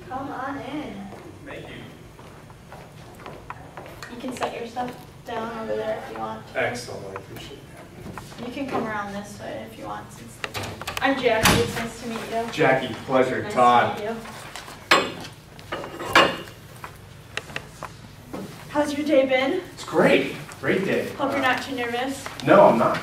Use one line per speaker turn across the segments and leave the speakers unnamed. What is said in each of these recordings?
Come on in.
Thank you.
You can set your stuff down over there if you want.
Excellent, I appreciate that.
You can come around this way if you want. I'm Jackie, it's nice to meet you.
Jackie, pleasure.
Nice
Todd.
to meet you. How's your day been?
It's great. Great day.
Hope you're not too nervous.
No, I'm not.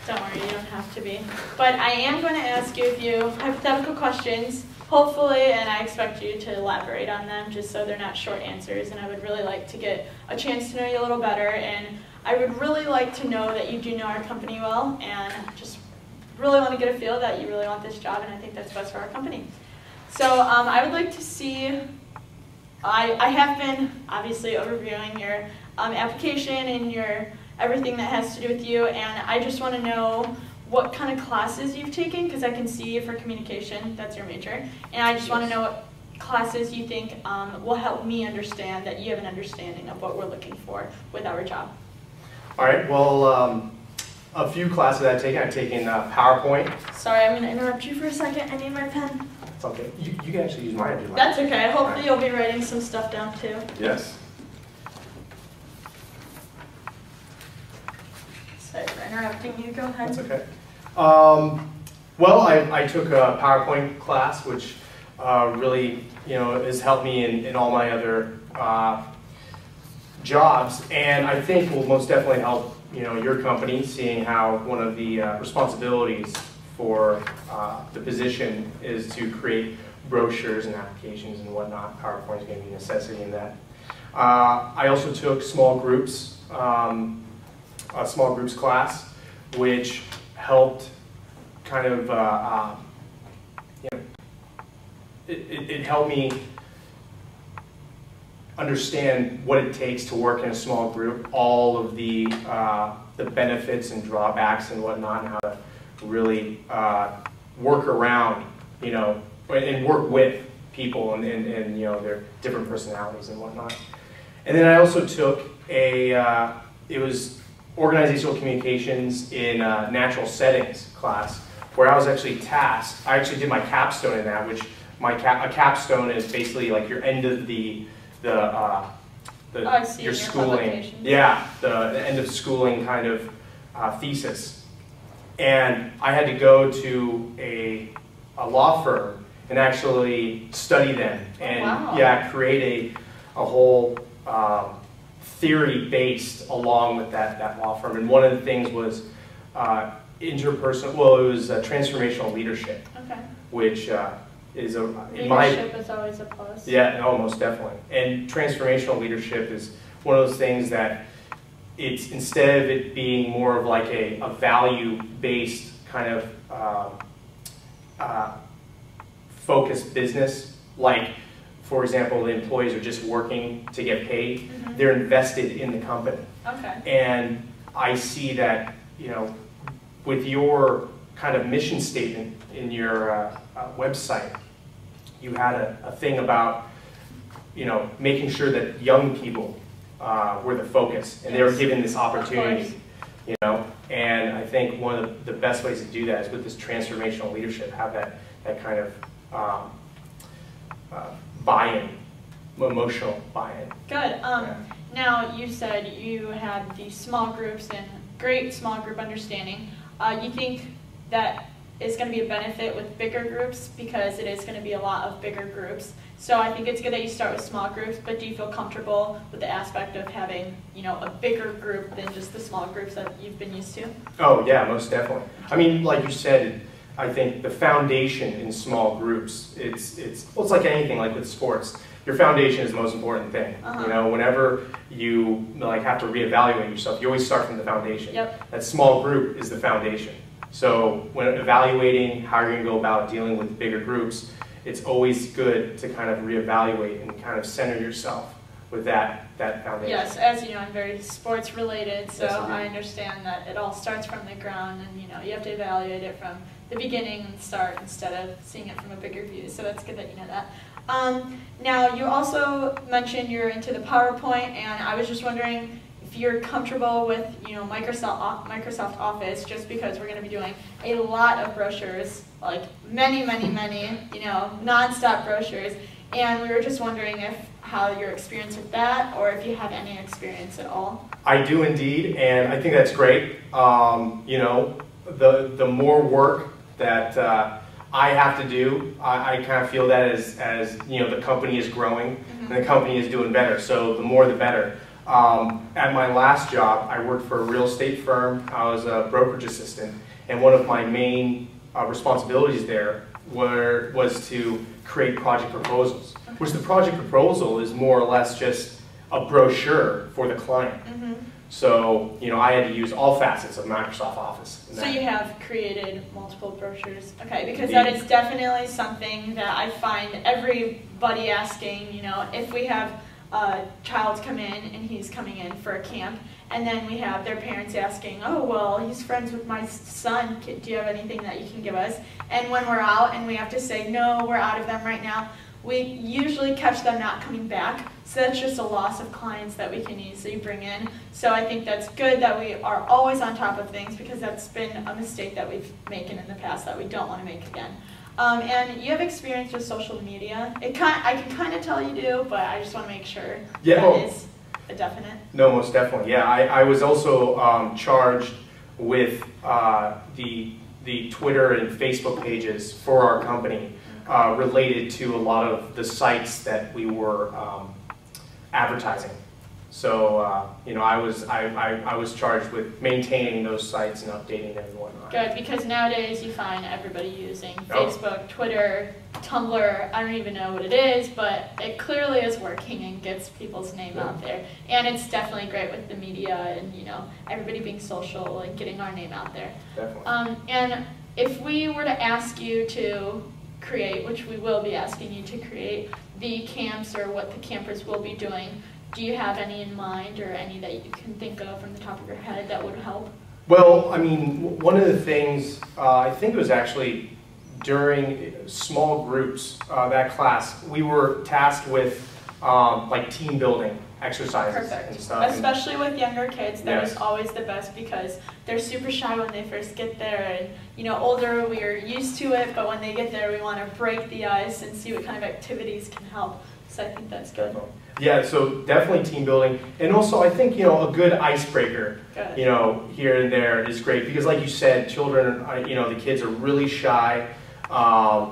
Don't worry, you don't have to be. But I am going to ask you a few hypothetical questions, hopefully, and I expect you to elaborate on them just so they're not short answers. And I would really like to get a chance to know you a little better. And I would really like to know that you do know our company well, and just really want to get a feel that you really want this job, and I think that's best for our company. So I would like to see, I have been obviously overviewing your application and your everything that has to do with you, and I just want to know what kind of classes you've taken, because I can see for communication, that's your major, and I just want to know what classes you think will help me understand that you have an understanding of what we're looking for with our job.
All right, well, a few classes I've taken PowerPoint.
Sorry, I'm going to interrupt you for a second. I need my pen.
It's okay. You can actually use mine if you like.
That's okay. Hopefully you'll be writing some stuff down too.
Yes.
Sorry for interrupting you. Go ahead.
That's okay. Well, I took a PowerPoint class, which really, has helped me in all my other jobs, and I think will most definitely help your company, seeing how one of the responsibilities for the position is to create brochures and applications and whatnot. PowerPoint is going to be a necessity in that. I also took small groups, a small groups class, which helped kind of, it helped me understand what it takes to work in a small group, all of the benefits and drawbacks and whatnot, and how to really work around, and work with people and their different personalities and whatnot. And then I also took it was organizational communications in natural settings class, where I was actually tasked. I actually did my capstone in that, which a capstone is basically like your end of your schooling. Yeah, the end of schooling kind of thesis. And I had to go to a law firm and actually study them and create a whole theory based along with that law firm. And one of the things was interpersonal. Well, it was transformational leadership, which is
leadership is always a plus.
Yeah, no, most definitely. And transformational leadership is one of those things that it's, instead of it being more of like a value-based kind of focused business, like, for example, the employees are just working to get paid, they're invested in the company. And I see that, with your kind of mission statement in your website, you had a thing about, making sure that young people were the focus, and they were given this opportunity, and I think one of the best ways to do that is with this transformational leadership, have that kind of buy-in, emotional buy-in.
Good. Now, you said you had these small groups and great small group understanding. You think that is going to be a benefit with bigger groups, because it is going to be a lot of bigger groups. So I think it's good that you start with small groups, but do you feel comfortable with the aspect of having, a bigger group than just the small groups that you've been used to?
Oh yeah, most definitely. I mean, like you said, I think the foundation in small groups, it's like anything, like with sports. Your foundation is the most important thing. Whenever you have to reevaluate yourself, you always start from the foundation. That small group is the foundation. So when evaluating how you're going to go about dealing with bigger groups, it's always good to kind of reevaluate and kind of center yourself with that foundation.
Yes, as you know, I'm very sports related, so yes, I understand that it all starts from the ground, and you have to evaluate it from the beginning and start instead of seeing it from a bigger view. So that's good that you know that. Now, you also mentioned you're into the PowerPoint, and I was just wondering if you're comfortable with, you know, Microsoft Office, just because we're going to be doing a lot of brochures, like many, you know, non-stop brochures. And we were just wondering how your experience with that, or if you have any experience at all.
I do indeed, and I think that's great. You know, the more work that I have to do, I kind of feel that as you know, the company is growing and the company is doing better. So the more the better. At my last job, I worked for a real estate firm. I was a brokerage assistant, and one of my main responsibilities there was to create project proposals, which the project proposal is more or less just a brochure for the client. So, you know, I had to use all facets of Microsoft Office.
So you have created multiple brochures. Okay, because that is definitely something that I find everybody asking, you know, if we have a child come in and he's coming in for a camp, and then we have their parents asking, oh, well, he's friends with my son, do you have anything that you can give us? And when we're out and we have to say, no, we're out of them right now, we usually catch them not coming back. So that's just a loss of clients that we can easily bring in. So I think that's good that we are always on top of things, because that's been a mistake that we've made in the past that we don't want to make again. And you have experience with social media. I can kind of tell you do, but I just want to make sure that is a definite.
No, most definitely. Yeah, I was also charged with the Twitter and Facebook pages for our company related to a lot of the sites that we were advertising. So you know, I was charged with maintaining those sites and updating them and whatnot.
Good, because nowadays you find everybody using Facebook, Twitter, Tumblr. I don't even know what it is, but it clearly is working and gets people's name out there. And it's definitely great with the media and, you know, everybody being social and getting our name out there.
Definitely.
And if we were to ask you to create, which we will be asking you to create, the camps or what the campers will be doing, do you have any in mind or any that you can think of from the top of your head that would help?
Well, I mean, one of the things, I think it was actually during small groups, that class, we were tasked with like team building exercises and stuff.
Especially with younger kids, that is always the best, because they're super shy when they first get there, and you know, older we are used to it, but when they get there we want to break the ice and see what kind of activities can help. So I think that's good.
Yeah, so definitely team building, and also I think, you know, a good icebreaker, you know, here and there is great, because like you said, children, you know, the kids are really shy.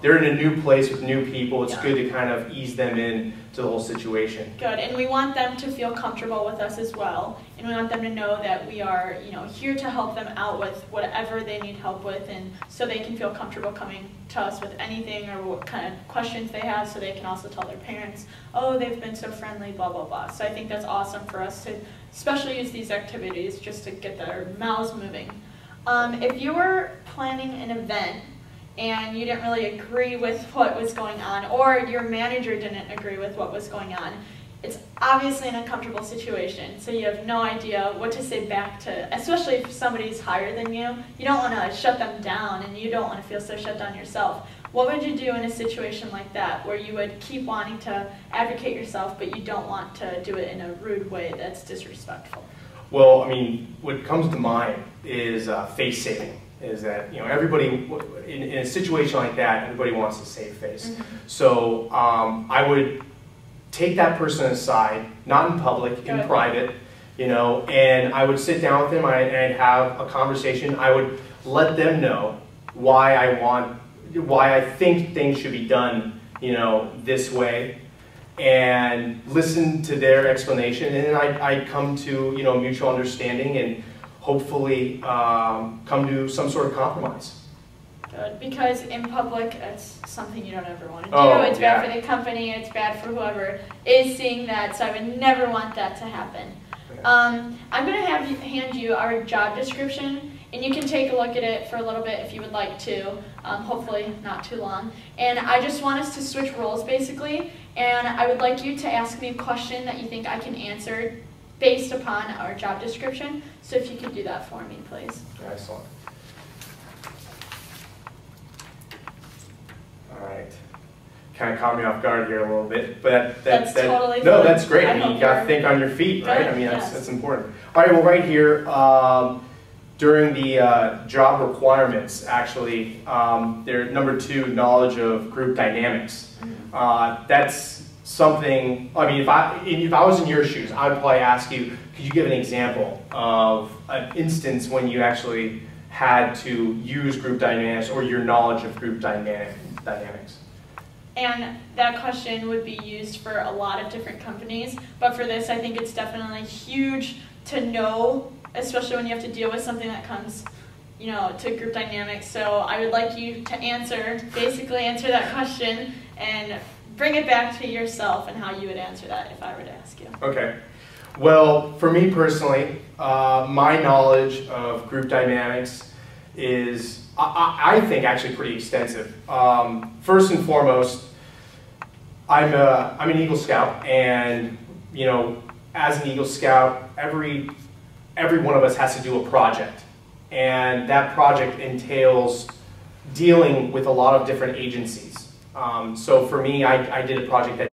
They're in a new place with new people. It's good to kind of ease them in to the whole situation.
Good, and we want them to feel comfortable with us as well, and we want them to know that we are, you know, here to help them out with whatever they need help with, and so they can feel comfortable coming to us with anything or what kind of questions they have, so they can also tell their parents, oh, they've been so friendly, blah, blah, blah. So I think that's awesome for us to especially use these activities just to get their mouths moving. If you were planning an event and you didn't really agree with what was going on, or your manager didn't agree with what was going on, it's obviously an uncomfortable situation, so you have no idea what to say back to, especially if somebody's higher than you. You don't want to shut them down, and you don't want to feel so shut down yourself. What would you do in a situation like that, where you would keep wanting to advocate yourself, but you don't want to do it in a rude way that's disrespectful?
Well, I mean, what comes to mind is face saving. Is that, you know, everybody, in a situation like that, everybody wants to save face. So I would take that person aside, not in public, in private, you know, and I would sit down with them and have a conversation. I would let them know why I think things should be done, you know, this way, and listen to their explanation, and then I'd come to, you know, mutual understanding and hopefully come to some sort of compromise.
Good, because in public, it's something you don't ever want to do. It's bad for the company, it's bad for whoever is seeing that, so I would never want that to happen. I'm going to hand you our job description, and you can take a look at it for a little bit if you would like to, hopefully not too long. And I just want us to switch roles, basically, and I would like you to ask me a question that you think I can answer based upon our job description. So if you could do that for me, please.
Excellent. All right. kind of caught me off guard here a little bit, but
that's totally
no,
fine.
that's great. I mean, you got to think on your feet, right? I mean, that's important. All right, well, right here, during the job requirements, actually, they're number 2, knowledge of group dynamics. That's something. I mean, if I was in your shoes, I would probably ask you, could you give an example of an instance when you actually had to use group dynamics or your knowledge of group dynamics?
And that question would be used for a lot of different companies, but for this, I think it's definitely huge to know, especially when you have to deal with something that comes, you know, to group dynamics. So I would like you to basically answer that question and bring it back to yourself and how you would answer that if I were to ask you. Okay.
Well, for me personally, my knowledge of group dynamics is, I think, actually pretty extensive. First and foremost, I'm an Eagle Scout, and you know, as an Eagle Scout, every one of us has to do a project, and that project entails dealing with a lot of different agencies. So for me, I did a project that